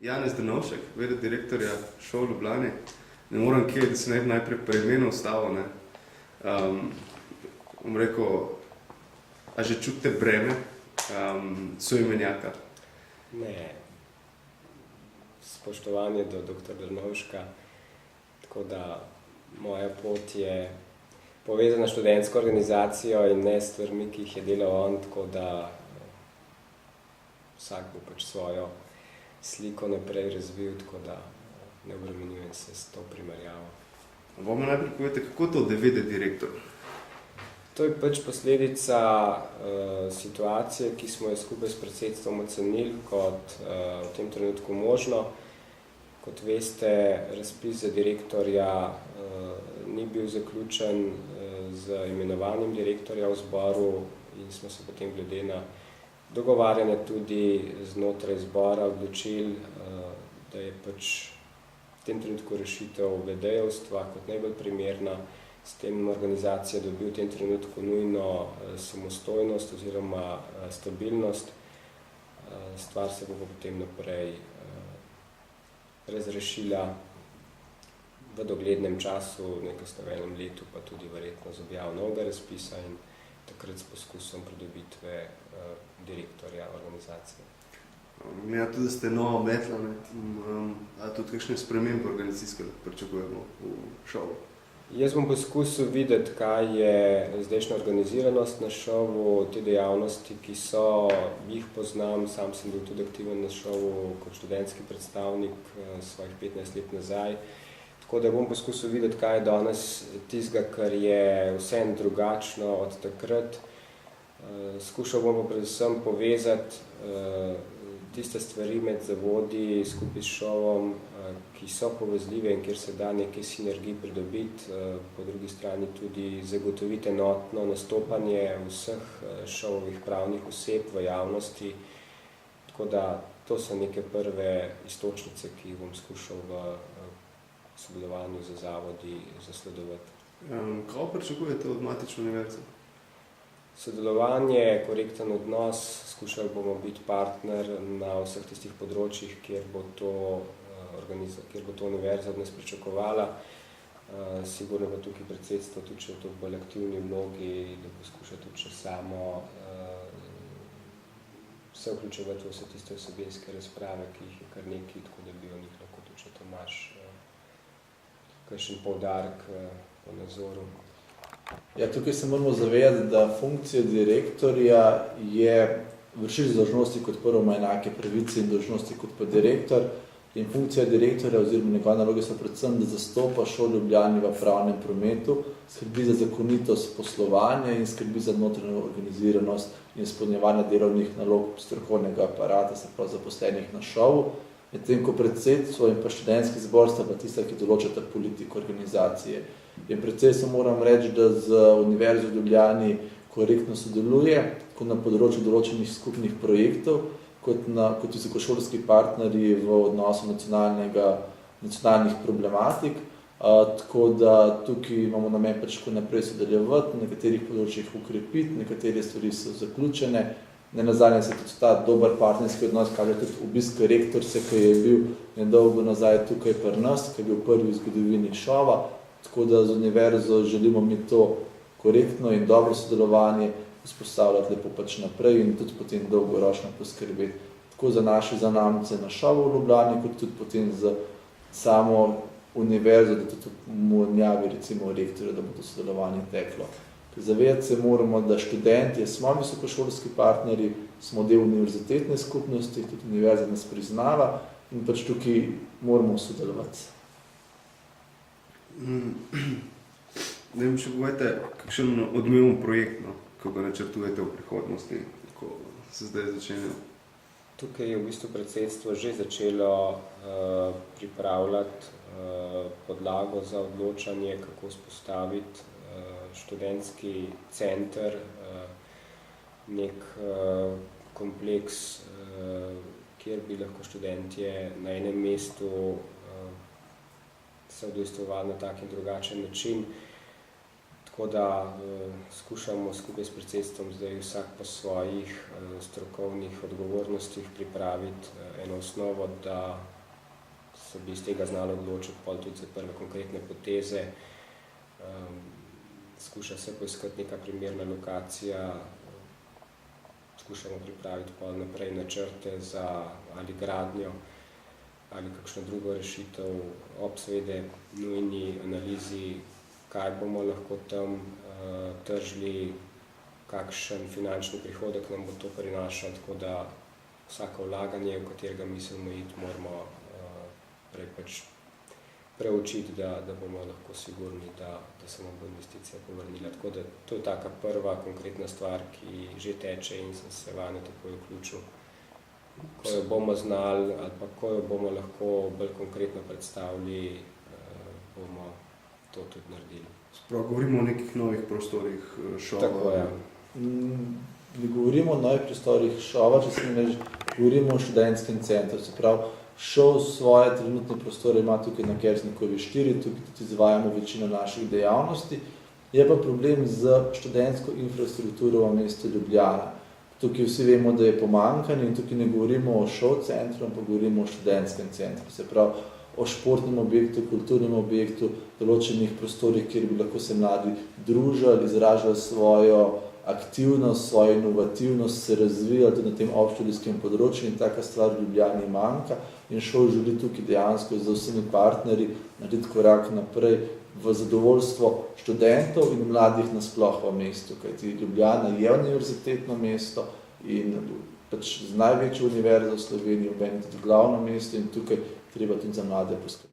Janez Drnovšek, v.d. direktorja šol v Ljubljani. Ne moram kje, da se najprej pri imenu ustavil. Bom rekel, a že čutite breme soimenjaka? Ne. Spoštovanje do dr. Drnovška, tako da moja pot je povezana s študentsko organizacijo in ne s stvarmi, ki jih je delal on, tako da vsak bo pač svojo sliko naprej razvil, tako da ne obremenjujem se s to primerjavo. Bomo najprej povedati, kako to, da v.d. direktor? To je pač posledica situacije, ki smo jo skupaj s predsedstvom ocenili kot v tem trenutku možno. Kot veste, razpis za direktorja ni bil zaključen z imenovanjem direktorja v zboru in smo se potem glede na dogovarjanje tudi znotraj zbora odločili, da je pač v tem trenutku rešitev VD-jevstva kot najbolj primerna. S tem organizacija dobi v tem trenutku nujno samostojnost oziroma stabilnost. Stvar se bo potem naprej razrešila v doglednem času, nekaj v enem letu, pa tudi verjetno z objavo novega razpisa in takrat s poskusom pridobitve direktorja organizacije. Ja, tudi, da ste novo metla, a tudi kakšne spremembe organizacijske pričakujemo v šovu? Jaz bom poskusil videti, kaj je zdajšnja organiziranost na šovu, te dejavnosti, ki so, jih poznam, sam sem bil tudi aktiven na šovu kot študentski predstavnik svojih 15 let nazaj. Tako da bom poskusil videti, kaj je danes tistega, kar je vseeno drugačno od takrat. Skušal bom pa predvsem povezati tiste stvari med zavodi skupaj s šovom, ki so povezljive in kjer se da nekaj sinergij pridobiti, po drugi strani tudi zagotoviti enotno nastopanje vseh šovovih pravnih oseb v javnosti. Tako da to so neke prve iztočnice, ki jih bom skušal v sodelovanju z zavodi zasledovati. Kaj pričakujete od matične univerze? Sodelovanje, korekten odnos, skušali bomo biti partner na vseh tistih področjih, kjer bo to univerza od nas pričakovala. Sigurno pa tukaj predsedstvo tudi še v to bolj aktivni vlogi, da poskuša tudi še samo se vključevati v vse tiste vsebinske razprave, ki jih je kar nekaj, tako da bi o njih lahko tudi še Tomaž kakšen poudarek po nazoru. Ja, tukaj se moramo zavedati, da funkcija direktorja je vršilec dolžnosti kot prvo ima enake pravice in dolžnosti kot pa direktor. In funkcija direktorja oziroma njegova naloga so predvsem, da zastopa šolo v Ljubljani v pravnem prometu, skrbi za zakonitost poslovanja in skrbi za notranjo organiziranost in izpolnjevanje delovnih nalog strokovnega aparata, se pravi zaposlenih na šovu. Medtem ko predsedstvo in pa študentski zbor sta pa tista, ki določata politiko organizacije. In predvsem moram reči, da z Univerzo v Ljubljani korektno sodeluje, kot na področju določenih skupnih projektov, kot visokošolski partnerji v odnosu nacionalnih problematik. Tako da tukaj imamo namen pač naprej sodelovati, na nekaterih področjih ukrepiti, nekatere stvari so zaključene. Nenazadnje se tudi ta dober partnerski odnos kaže tudi obisk rektorce, ki je bil nedolgo nazaj tukaj pri nas, ki je bil prvi v zgodovini šova. Tako da z univerzo želimo mi to korektno in dobro sodelovanje vzpostavljati lepo pač naprej in tudi potem dolgoročno poskrbeti tako za naše zanamce na šovu v Ljubljani, kot tudi potem za samo univerzo, da tudi menjavi recimo rektorja, da bo to sodelovanje teklo. Zavedati se moramo, da študentje smo visokošolski partnerji, smo del univerzitetne skupnosti, tudi univerza nas priznava in pač tukaj moramo sodelovati. Ne vem, še povejte, kakšen odmeven projekt, ko ga načrtujete v prihodnosti, ko se zdaj začenja? Tukaj je v bistvu predsedstvo že začelo pripravljati podlago za odločanje, kako vzpostaviti študentski center, nek kompleks, kjer bi lahko študentje na enem mestu se udejstvovali na tak in drugačen način. Tako da skušamo skupaj s predsedstvom zdaj vsak po svojih strokovnih odgovornostih pripraviti eno osnovo, da se bi iz tega znalo odločiti pol tudi za prve konkretne poteze. Skuša se poiskati neka primerna lokacija, skušamo pripraviti pol naprej načrte za ali gradnjo ali kakšno drugo rešitev ob seveda nujni analizi, kaj bomo lahko tam tržili, kakšen finančni prihodek nam bo to prinašalo, tako da vsako vlaganje, v katerega mislimo iti, moramo prej pač preučiti, da bomo lahko sigurni, da se nam bo investicija povrnila. Tako da to je taka prva konkretna stvar, ki že teče in sem se vanjo takoj vključil. Ko jo bomo znali ali pa ko jo bomo lahko bolj konkretno predstavili, bomo to tudi naredili. Sprav, govorimo o nekih novih prostorih šova. Tako je. Ne govorimo o novih prostorih šova, če se ne reči, govorimo o študentskem centru. Se pravi, šov svoje trenutne prostore ima tukaj na Kersnikovi 4, tukaj tudi izvajamo večino naših dejavnosti. Je pa problem z študentsko infrastrukturo v mestu Ljubljana. Tukaj vsi vemo, da je pomanjkanje in tukaj ne govorimo o šov centru, ampak govorimo o študentskem centru. Se pravi, o športnem objektu, kulturnem objektu, določenih prostorih, kjer bi lahko se mladi družili, izražali svojo aktivnost, svojo inovativnost, se razvijali tudi na tem obštudijskem področju in taka stvar v Ljubljani manjka in šov želi tukaj dejansko z vsemi partnerji narediti korak naprej v zadovoljstvo študentov in mladih nasploh v mestu, kajti Ljubljana je univerzitetno mesto in pač z največjo univerzo v Sloveniji, v meni tudi glavno mesto in tukaj treba tudi za mlade poskrbeti.